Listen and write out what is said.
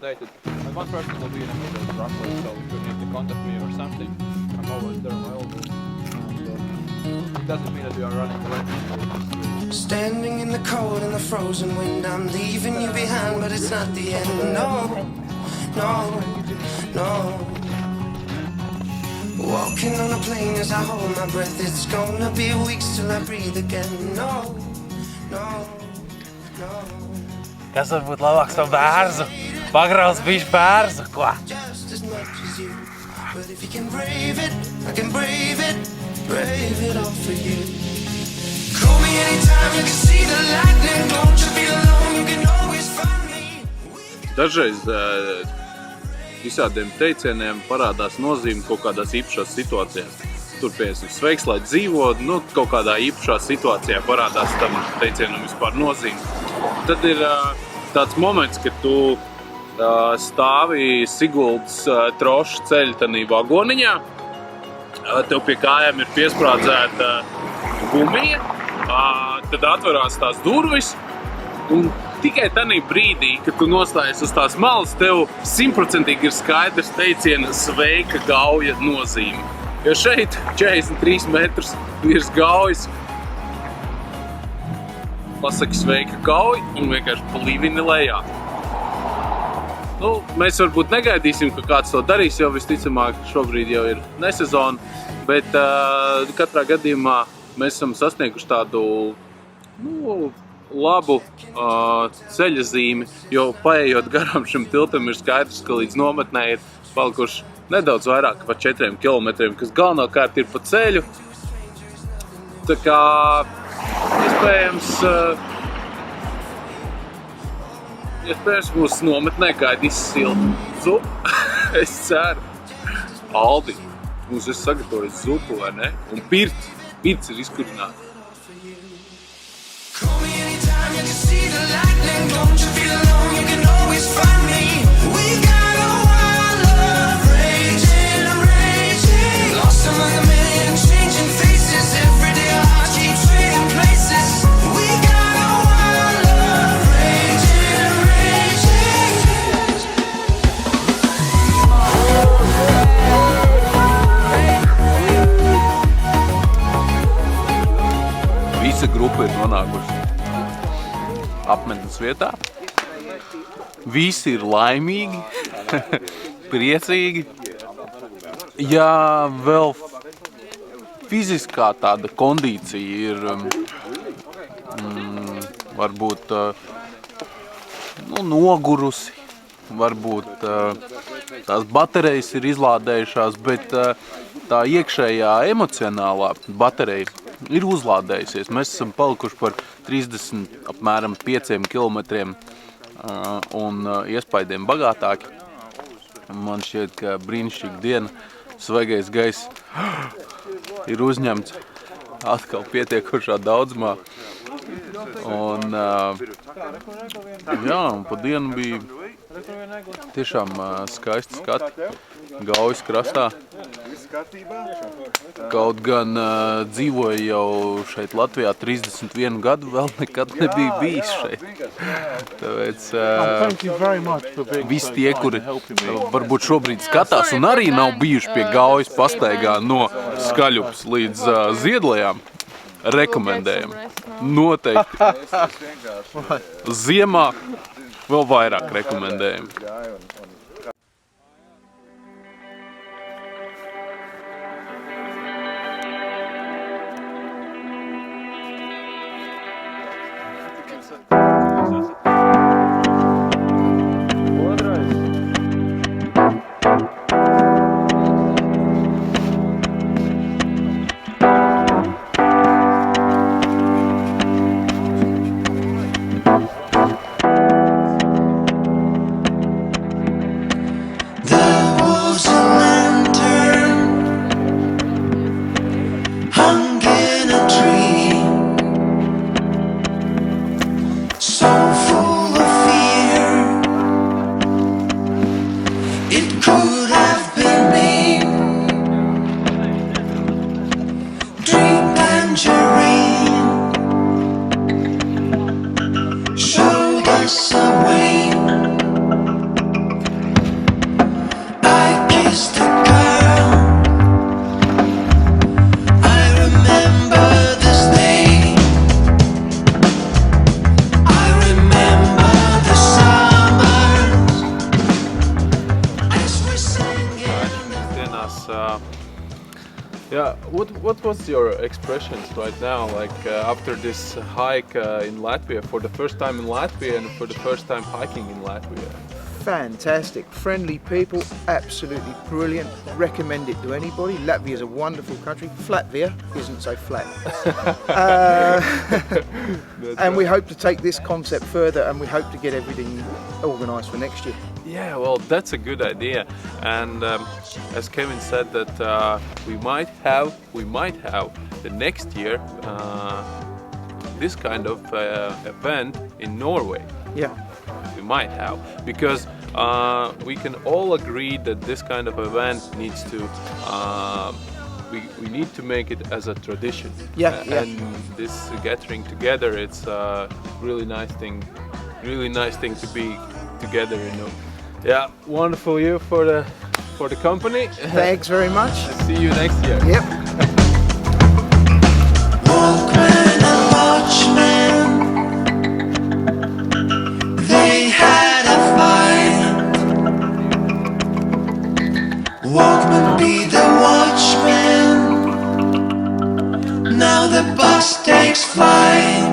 rotated. And one person will be in the middle roughly, so if you need to contact me or something, I'm always there on my own. It doesn't mean that we are running away. Standing in the cold and the frozen wind, I'm leaving you behind, but it's not the end. No, no, no. Walking on a plane as I hold my breath. It's gonna be weeks till I breathe again. No, no, no. Kas var būt labāks par bērzu? Pagrauts bišķi bērzu, ko? Just as much as you. But if you can brave it, I can brave it. Brave it all for you. Call me anytime, you can see the lightning. Don't you feel alone, you can always find me. Dažreiz visādiem teicieniem parādās nozīme kaut kādās īpašās situācijās. Tur, piemēram, sveiks, lai dzīvo, kaut kādā īpašā situācijā parādās tam teicienam vispār nozīme. Tad ir tāds moments, kad tu stāvi Siguldas trošu ceļa tanī vagoniņā, tev pie kājām ir piesprādzēta gumija, tad atverās tās durvis, un tikai tanī brīdī, kad tu nostājies uz tās malas, tev 100% ir skaidrs teiciena sveika gauja nozīme. Jo šeit 43 metrus virs gaujas pasaka sveika gauja un vienkārši plīvini lejā. Mēs varbūt negaidīsim, ka kāds to darīs, jo visticamāk šobrīd jau ir nesezona, bet katrā gadījumā mēs esam sasnieguši tādu labu ceļa zīmi, jo paejot garām šim tiltam ir skaidrs, ka līdz nometnē ir palikuši nedaudz vairāk par 4 kilometriem, kas galvenokārt ir pa ceļu. Tā kā iespējams mūsu nometnē gaidīs siltu zupu. Es ceru. Aldi, mums ir sagatavojis zupu, vai ne? Un pirts ir izkurināta. Call me anytime, you can see the lightning. Don't you feel alone, you can always find me. We got a wild love raging, raging. Lost among a million changing faces. Every day our hearts keep trading places. We got a wild love raging, raging. Visa grupa ir nonākuši apmetnes vietā. Visi ir laimīgi, priecīgi. Ja vēl fiziskā tāda kondīcija ir varbūt nogurusi, varbūt tās baterijas ir izlādējušās, bet tā iekšējā emocionālā baterija ir uzlādējusies. Mēs esam palikuši par 30 apmēram 5 kilometriem un iespaidiem bagātāki. Man šķiet, ka brīnišķīga diena, svaigais gaiss ir uzņemts atkal pietiekošā daudzumā. Un pa dienu bija tiešām skaisti skati Gaujas krastā. Kaut gan dzīvoju jau šeit Latvijā 31 gadu, vēl nekad nebija bijis šeit. Tāpēc visi tie, kuri varbūt šobrīd skatās un arī nav bijuši pie Gaujas pastaigā no Skaļupes līdz Ziedlejām, rekomendējam. Noteikti. Ziemā vēl vairāk rekomendējam. What was your expressions right now, like after this hike in Latvia, for the first time in Latvia and for the first time hiking in Latvia? Fantastic, friendly people, absolutely brilliant. Recommend it to anybody. Latvia is a wonderful country. Flatvia isn't so flat. And we hope to take this concept further, and we hope to get everything organised for next year. Yeah, well, that's a good idea. And as Kevin said, that we might have the next year this kind of event in Norway. Yeah. We might have, because we can all agree that this kind of event needs to we need to make it as a tradition. Yeah, yeah. And this gathering together, it's a really nice thing to be together, you know. Yeah, wonderful year for the company. Thanks very much. See you next year. Yep. Walkman and watchman, they had a fight. Walkman be the watchman, now the bus takes flight.